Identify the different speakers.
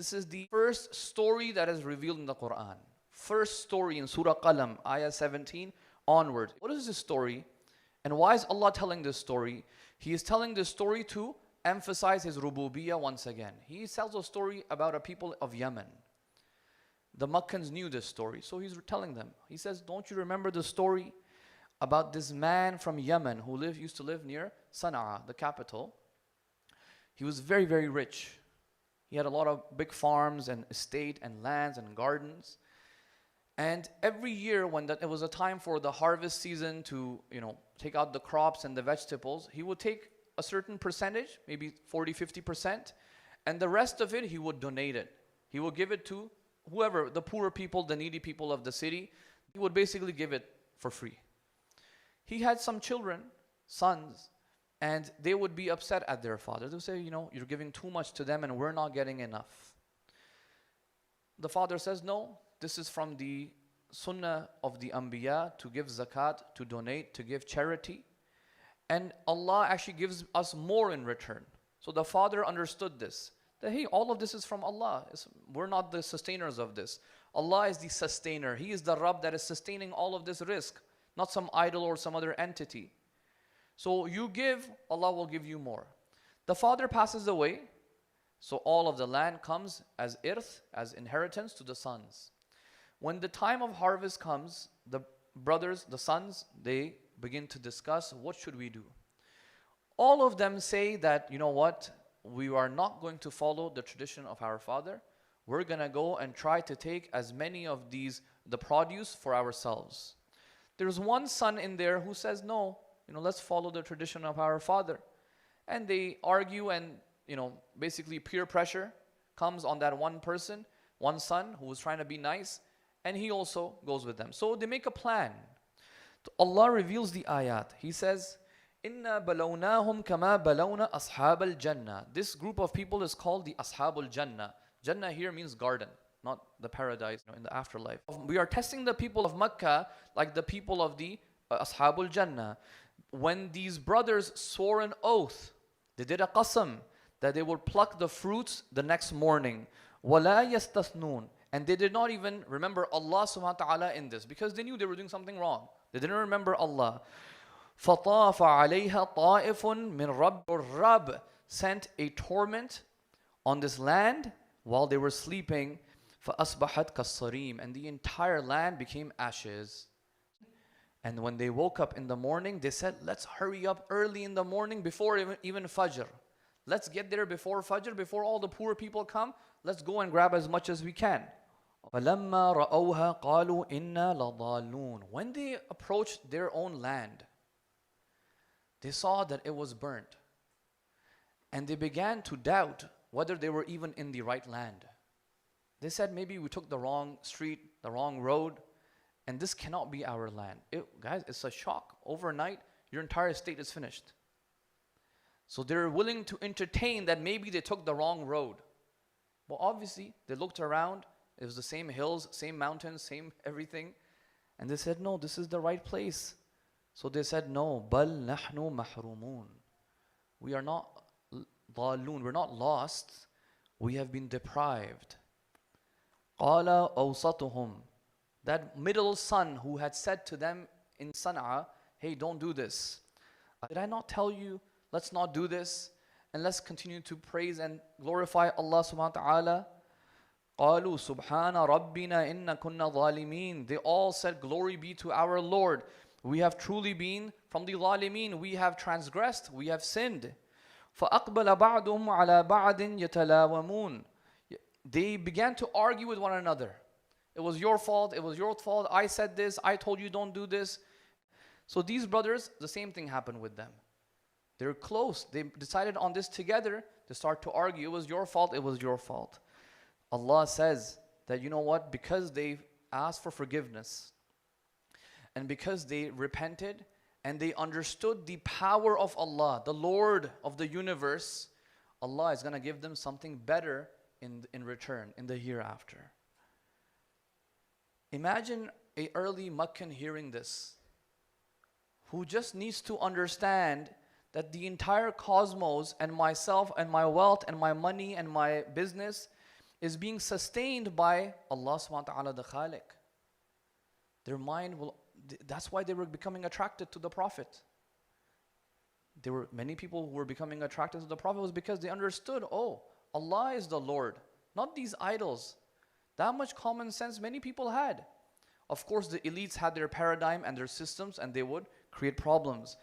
Speaker 1: This is the first story that is revealed in the Quran. First story in Surah Qalam, ayah 17 onward. What is this story? And why is Allah telling this story? He is telling this story to emphasize His rububiyyah once again. He tells a story about a people of Yemen. The Makkans knew this story, so He's telling them. He says, don't you remember the story about this man from Yemen who used to live near Sana'a, the capital? He was very, very rich. He had a lot of big farms and estate and lands and gardens. And every year when it was a time for the harvest season to, take out the crops and the vegetables, he would take a certain percentage, maybe 40-50%, and the rest of it he would donate it. He would give it to whoever, the poor people, the needy people of the city. He would basically give it for free. He had some children, sons, and they would be upset at their father. They would say, you're giving too much to them and we're not getting enough. The father says, no, this is from the sunnah of the Anbiya to give zakat, to donate, to give charity. And Allah actually gives us more in return. So the father understood this. That hey, all of this is from Allah. We're not the sustainers of this. Allah is the sustainer. He is the Rabb that is sustaining all of this risk, not some idol or some other entity. So you give, Allah will give you more. The father passes away, so all of the land comes as irth, as inheritance to the sons. When the time of harvest comes, the brothers, the sons, they begin to discuss, what should we do? All of them say that, you know what, we are not going to follow the tradition of our father. We're going to go and try to take as many of the produce for ourselves. There's one son in there who says, no, let's follow the tradition of our father. And they argue and, basically peer pressure comes on that one person, one son who was trying to be nice, and he also goes with them. So they make a plan. Allah reveals the ayat. He says, Inna balawnahum kama balawna ashab al-jannah. This group of people is called the ashab al-jannah. Jannah here means garden, not the paradise in the afterlife. We are testing the people of Makkah like the people of the ashab al-jannah. When these brothers swore an oath, they did a qasam, that they would pluck the fruits the next morning. وَلَا يَسْتَثْنُونَ. And they did not even remember Allah subhanahu wa ta'ala in this, because they knew they were doing something wrong. They didn't remember Allah. فَطَافَ عَلَيْهَا طَائِفٌ مِّن رَبِّ. Rabb sent a torment on this land while they were sleeping. فَأَصْبَحَتْ كَالصَّرِيمِ. And the entire land became ashes. And when they woke up in the morning, they said, let's hurry up early in the morning before even Fajr. Let's get there before Fajr, before all the poor people come. Let's go and grab as much as we can. فَلَمَّا رَأَوْهَا قَالُوا إِنَّا لَضَالُّونَ. When they approached their own land, they saw that it was burnt. And they began to doubt whether they were even in the right land. They said, maybe we took the wrong street, the wrong road, and this cannot be our land. Guys, it's a shock. Overnight, your entire estate is finished. So they're willing to entertain that maybe they took the wrong road. But obviously, they looked around. It was the same hills, same mountains, same everything. And they said, no, this is the right place. So they said, no, بَلْ نَحْنُ مَحْرُومُونَ. We are not ضَالُونَ. We're not lost. We have been deprived. قَالَ أَوْسَطُهُمْ. That middle son who had said to them in Sana'a, hey, don't do this. Did I not tell you, let's not do this, and let's continue to praise and glorify Allah subhanahu wa ta'ala? قَالُوا سُبْحَانَ رَبِّنَا إِنَّا كُنَّا ظَالِمِينَ. They all said, glory be to our Lord. We have truly been from the ظالمين. We have transgressed, we have sinned. فَأَقْبَلَ بَعْضُهُمْ عَلَى بَعْضٍ يَتَلَاوَمُونَ. They began to argue with one another. It was your fault, it was your fault, I said this, I told you don't do this. So these brothers, the same thing happened with them. They're close. They decided on this together to start to argue. It was your fault, it was your fault. Allah says that, you know what, because they asked for forgiveness and because they repented and they understood the power of Allah, the Lord of the universe, Allah is going to give them something better in return, in the hereafter. Imagine an early Meccan hearing this, who just needs to understand that the entire cosmos and myself and my wealth and my money and my business is being sustained by Allah subhanahu wa ta'ala, the Khaliq. Their mind will, that's why they were becoming attracted to the Prophet. There were many people who were becoming attracted to the Prophet was because they understood, oh, Allah is the Lord, not these idols. That much common sense many people had. Of course, the elites had their paradigm and their systems, and they would create problems.